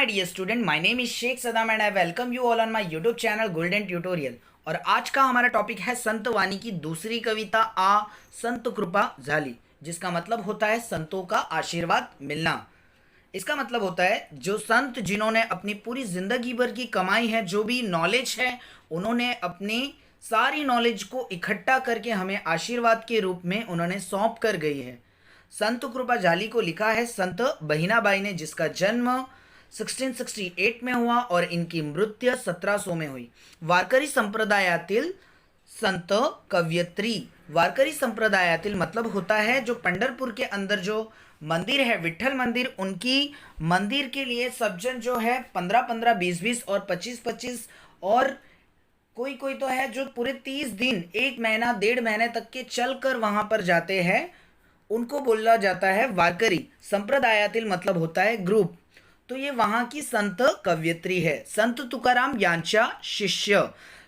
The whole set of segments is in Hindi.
my dear student, my name is Sheikh Saddam and I welcome you all on my YouTube channel Golden Tutorial। और आज का हमारा टॉपिक है संत वाणी की दूसरी कविता आ संत कृपा झाली, जिसका मतलब होता है संतों का आशीर्वाद मिलना। इसका मतलब होता है जो संत जिन्होंने अपनी पूरी जिंदगी भर की कमाई है, जो भी नॉलेज है, उन्होंने अपनी सारी नॉलेज को इकट्ठा करके हमें आशीर्वाद के रूप में उन्होंने सौंप कर गई है। संत कृपा झाली को लिखा है संत बहिनाबाई ने, जिसका जन्म 1668 में हुआ और इनकी मृत्यु 1700 में हुई। वारकरी संप्रदायातील संत कवयित्री। वारकरी संप्रदायातील मतलब होता है जो पंढरपुर के अंदर जो मंदिर है, विठ्ठल मंदिर, उनकी मंदिर के लिए सज्जन जो है 15-15, 20-20 और 25-25 और कोई कोई तो है जो पूरे 30 दिन, 1 महीना, 1.5 महीने तक के चल कर वहाँ पर जाते हैं, उनको बोला जाता है वारकरी। संप्रदायातील मतलब होता है ग्रुप। तो ये वहाँ की संत कवयित्री है। संत तुकाराम यांच्या शिष्य।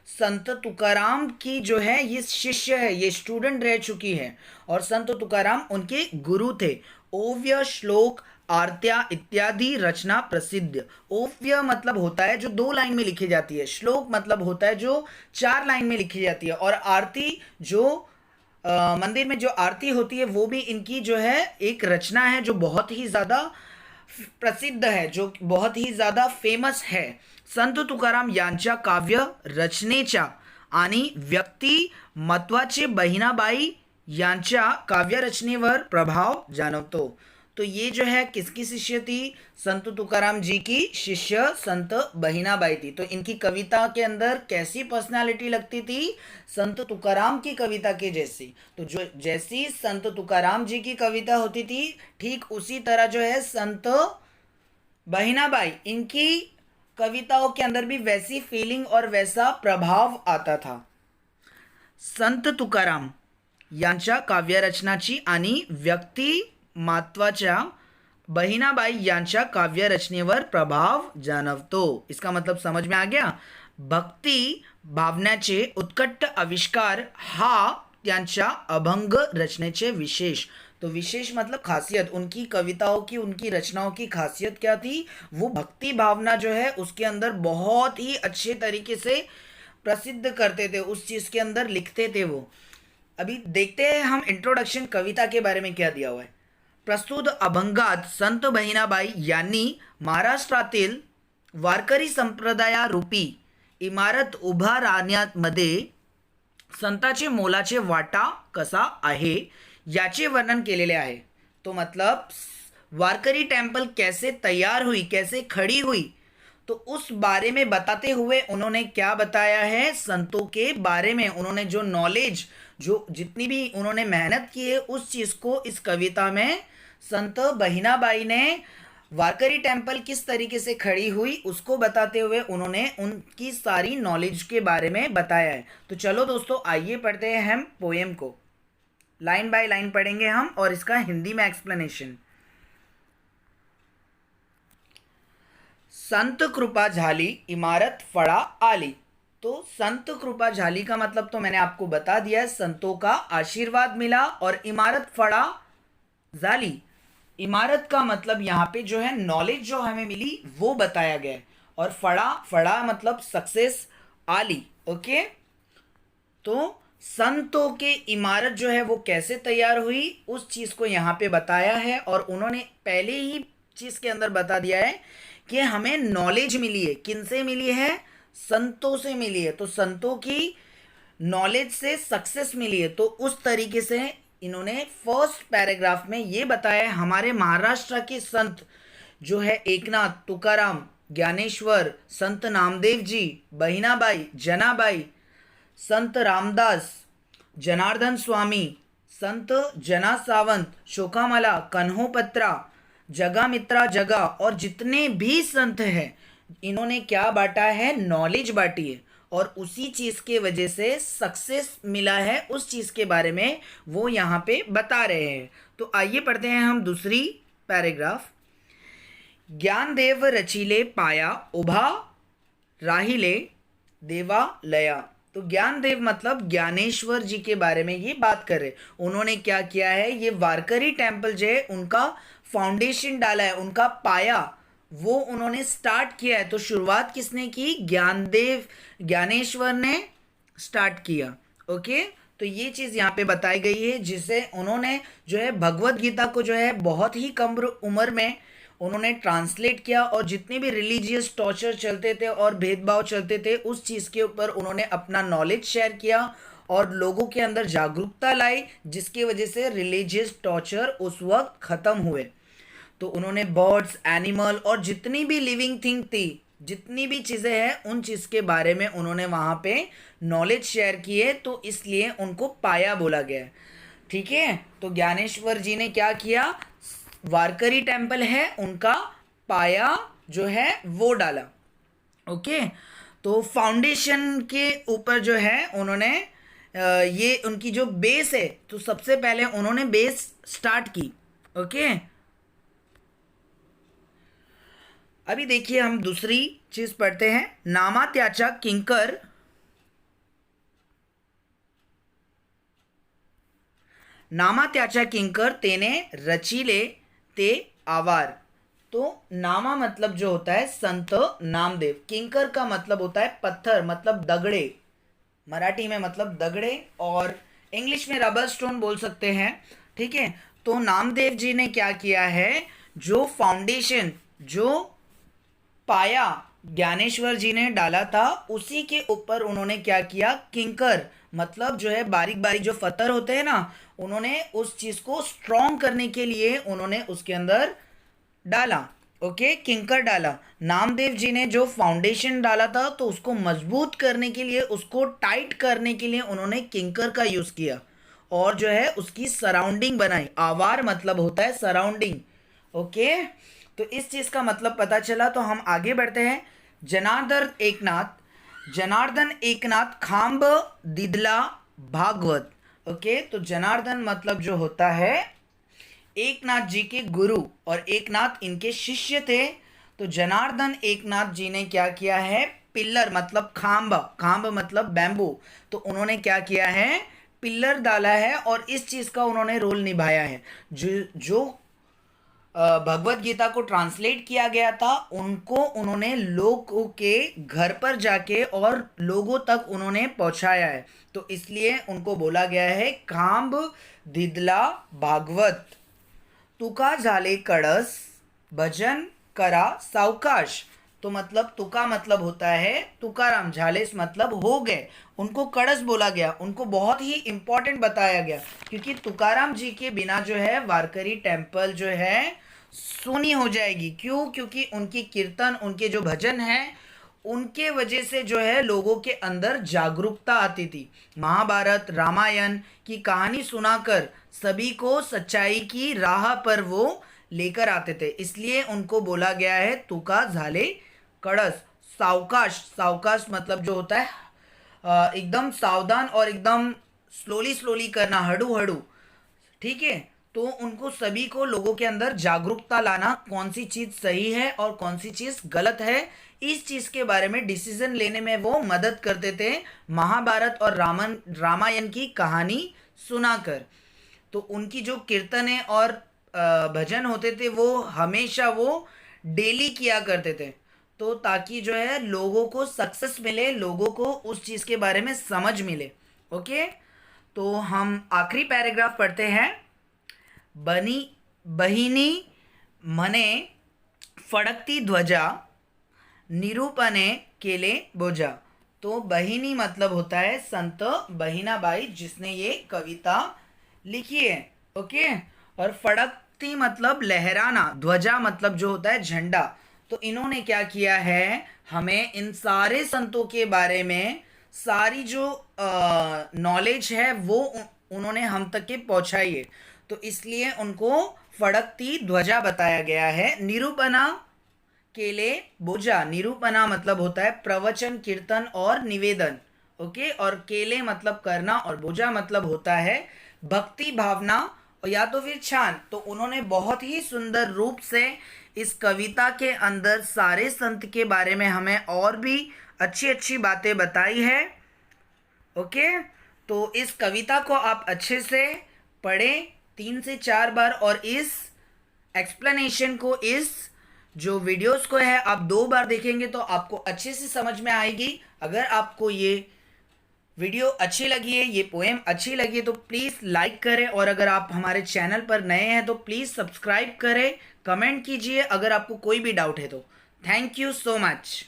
संत तुकाराम की जो है ये शिष्य है, ये स्टूडेंट रह चुकी है और संत तुकाराम उनके गुरु थे। ओव्य, श्लोक, आरत्या इत्यादि रचना प्रसिद्ध। ओव्य मतलब होता है जो 2 लाइन में लिखी जाती है, श्लोक मतलब होता है जो 4 लाइन में लिखी जाती है, और आरती जो मंदिर में जो आरती होती है वो भी इनकी जो है एक रचना है जो बहुत ही ज़्यादा प्रसिद्ध है, जो बहुत ही ज़्यादा फेमस है। संत तुकाराम यांच्या काव्य रचनेच्या आणि व्यक्तिमत्वाचे बहिणाबाई यांच्या काव्यरचनेवर प्रभाव जाणवतो। तो ये जो है किसकी शिष्य थी? संत तुकाराम जी की शिष्य संत बहिनाबाई थी। तो इनकी कविता के अंदर कैसी पर्सनालिटी लगती थी? संत तुकाराम की कविता के जैसी। तो जो जैसी संत तुकाराम जी की कविता होती थी, ठीक उसी तरह जो है संत बहिनाबाई, इनकी कविताओं के अंदर भी वैसी फीलिंग और वैसा प्रभाव आता था। संत तुकाराम यांच्या काव्यरचनाची आणि व्यक्तिमत्वाच्या बहिणाबाई यांच्या काव्यरचनेवर प्रभाव जाणवतो। इसका मतलब समझ में आ गया? भक्ती भावनाचे उत्कट आविष्कार हा त्यांच्या अभंग रचनेचे विशेष। तो विशेष मतलब खासियत, उनकी कविताओं की, उनकी रचनाओं की खासियत क्या थी? वो भक्ति भावना जो है उसके अंदर बहुत ही अच्छे तरीके से प्रसिद्ध करते थे, उस चीज़ के अंदर लिखते थे वो। अभी देखते हैं हम इंट्रोडक्शन कविता के बारे में क्या दिया हुआ है। प्रस्तुत अभंगात संत बहिणाबाई यांनी महाराष्ट्रातील वारकरी संप्रदायारूपी इमारत उभा राहण्यामध्ये संताचे मोलाचे वाटा कसा आहे याचे वर्णन केलेले आहे। तो मतलब वारकरी टेम्पल कैसे तैयार हुई, कैसे खड़ी हुई, तो उस बारे में बताते हुए उन्होंने क्या बताया है? संतों के बारे में उन्होंने जो नॉलेज, जो जितनी भी उन्होंने मेहनत की है, उस चीज़ को इस कविता में संत बहिनाबाई ने वारकरी टेम्पल किस तरीके से खड़ी हुई उसको बताते हुए उन्होंने उनकी सारी नॉलेज के बारे में बताया है। तो चलो दोस्तों, आइए पढ़ते हैं हम पोएम को। लाइन बाय लाइन पढ़ेंगे हम और इसका हिंदी में एक्सप्लेनेशन। संत कृपा झाली इमारत फड़ा आली। तो संत कृपा झाली का मतलब तो मैंने आपको बता दिया है, संतों का आशीर्वाद मिला। और इमारत फड़ा झाली, इमारत का मतलब यहाँ पे जो है नॉलेज जो हमें मिली वो बताया गया है। और फड़ा, फड़ा मतलब सक्सेस, आली। ओके, तो संतों के इमारत जो है वो कैसे तैयार हुई उस चीज़ को यहाँ पे बताया है। और उन्होंने पहले ही चीज़ के अंदर बता दिया है कि हमें नॉलेज मिली है। किन से मिली है? संतों से मिली है। तो संतों की नॉलेज से सक्सेस मिली है। तो उस तरीके से इन्होंने फर्स्ट पैराग्राफ में ये बताया है हमारे महाराष्ट्र के संत जो है एकनाथ, तुकाराम, ज्ञानेश्वर, संत नामदेव जी, बहिनाबाई, जनाबाई, संत रामदास, जनार्दन स्वामी, संत जना सावंत, शोकामला, कन्होपत्रा, जगा मित्रा जगा, और जितने भी संत हैं इन्होंने क्या बांटा है? नॉलेज बांटी है। और उसी चीज़ के वजह से सक्सेस मिला है, उस चीज़ के बारे में वो यहाँ पे बता रहे हैं। तो आइए पढ़ते हैं हम दूसरी पैराग्राफ। ज्ञानदेव रचिले पाया उभा राहिले देवा लया। तो ज्ञानदेव मतलब ज्ञानेश्वर जी के बारे में ये बात कर रहे। उन्होंने क्या किया है? ये वारकरी टेम्पल जो है उनका फाउंडेशन डाला है, उनका पाया वो उन्होंने स्टार्ट किया है। तो शुरुआत किसने की? ज्ञानेश्वर ने स्टार्ट किया। ओके, तो ये चीज़ यहाँ पे बताई गई है, जिसे उन्होंने जो है भगवत गीता को जो है बहुत ही कम उम्र में उन्होंने ट्रांसलेट किया, और जितने भी रिलीजियस टॉर्चर चलते थे और भेदभाव चलते थे उस चीज़ के ऊपर उन्होंने अपना नॉलेज शेयर किया और लोगों के अंदर जागरूकता लाई, जिसकी वजह से रिलीजियस टॉर्चर उस वक्त ख़त्म हुए। तो उन्होंने बर्ड्स, एनिमल और जितनी भी लिविंग थिंग थी, जितनी भी चीज़ें हैं, उन चीज़ के बारे में उन्होंने वहाँ पे नॉलेज शेयर किए, तो इसलिए उनको पाया बोला गया है। ठीक है, तो ज्ञानेश्वर जी ने क्या किया? वारकरी टेम्पल है उनका पाया जो है वो डाला। ओके, तो फाउंडेशन के ऊपर जो है उन्होंने ये उनकी जो बेस है, तो सबसे पहले उन्होंने बेस स्टार्ट की। ओके, अभी देखिए हम दूसरी चीज पढ़ते हैं। नामात्याचा किंकर, नामात्याचा किंकर तेने रचिले ते आवार। तो नामा मतलब जो होता है संत नामदेव, किंकर का मतलब होता है पत्थर, मतलब दगड़े, मराठी में मतलब दगड़े, और इंग्लिश में रबर स्टोन बोल सकते हैं। ठीक है, तो नामदेव जी ने क्या किया है? जो फाउंडेशन, जो पाया ज्ञानेश्वर जी ने डाला था, उसी के ऊपर उन्होंने क्या किया? किंकर मतलब जो है बारीक बारीक जो पत्थर होते हैं ना, उन्होंने उस चीज को स्ट्रॉन्ग करने के लिए उन्होंने उसके अंदर डाला। ओके, किंकर डाला। नामदेव जी ने जो फाउंडेशन डाला था, तो उसको मजबूत करने के लिए, उसको टाइट करने के लिए उन्होंने किंकर का यूज किया, और जो है उसकी सराउंडिंग बनाई। आवार मतलब होता है सराउंडिंग। ओके, तो इस चीज का मतलब पता चला। तो हम आगे बढ़ते हैं। जनार्दन एकनाथ खांब दिदला भागवत। ओके, तो जनार्दन मतलब जो होता है एकनाथ जी के गुरु, और एकनाथ इनके शिष्य थे। तो जनार्दन एकनाथ जी ने क्या किया है? पिल्लर मतलब खांब, खांब मतलब बैम्बू। तो उन्होंने क्या किया है? पिल्लर डाला है, और इस चीज का उन्होंने रोल निभाया है। जो भगवत गीता को ट्रांसलेट किया गया था, उनको उन्होंने लोगों के घर पर जाके और लोगों तक उन्होंने पहुंचाया है। तो इसलिए उनको बोला गया है खांब दिदला भागवत। तुका झाले कळस भजन करा सावकाश। तो मतलब तुका मतलब होता है तुकाराम, झालेस मतलब हो गए, उनको कड़स बोला गया, उनको बहुत ही इंपॉर्टेंट बताया गया, क्योंकि तुकाराम जी के बिना जो है वारकरी टेम्पल जो है सूनी हो जाएगी। क्यों? क्योंकि उनकी कीर्तन, उनके जो भजन हैं, उनके वजह से जो है लोगों के अंदर जागरूकता आती थी। महाभारत, रामायण की कहानी सुनाकर सभी को सच्चाई की राह पर वो लेकर आते थे, इसलिए उनको बोला गया है तुका झाले कड़स। सावकाश, सावकाश मतलब जो होता है एकदम सावधान और एकदम स्लोली स्लोली करना, हड़ू हड़ू। ठीक है, तो उनको सभी को, लोगों के अंदर जागरूकता लाना, कौन सी चीज सही है और कौन सी चीज गलत है, इस चीज के बारे में डिसीजन लेने में वो मदद करते थे, महाभारत और रामायण की कहानी सुनाकर। तो उनकी जो कीर्तने और भजन होते थे, वो हमेशा वो डेली किया करते थे, तो ताकि जो है लोगों को सक्सेस मिले, लोगों को उस चीज़ के बारे में समझ मिले। ओके, तो हम आखिरी पैराग्राफ पढ़ते हैं। बनी बहिनी मने फडकती ध्वजा निरूपणे केले बोजा। तो बहिनी मतलब होता है संत बहिनाबाई, जिसने ये कविता लिखी है। ओके, और फड़कती मतलब लहराना, ध्वजा मतलब जो होता है झंडा। तो इन्होंने क्या किया है? हमें इन सारे संतों के बारे में सारी जो नॉलेज है वो उन्होंने हम तक के पहुंचाई है, तो इसलिए उनको फड़कती ध्वजा बताया गया है। निरूपणा केले बोझा, निरूपणा मतलब होता है प्रवचन, कीर्तन और निवेदन। ओके, और केले मतलब करना, और बोझा मतलब होता है भक्ति भावना और या तो फिर छान। तो उन्होंने बहुत ही सुंदर रूप से इस कविता के अंदर सारे संत के बारे में हमें और भी अच्छी अच्छी बातें बताई है। ओके, तो इस कविता को आप अच्छे से पढ़ें 3 से 4 बार, और इस एक्सप्लेनेशन को, इस जो वीडियोस को है आप 2 बार देखेंगे तो आपको अच्छे से समझ में आएगी। अगर आपको ये वीडियो अच्छी लगी है, ये पोएम अच्छी लगी है, तो प्लीज़ लाइक करें, और अगर आप हमारे चैनल पर नए हैं तो प्लीज़ सब्सक्राइब करें, कमेंट कीजिए अगर आपको कोई भी डाउट है तो। Thank you so much.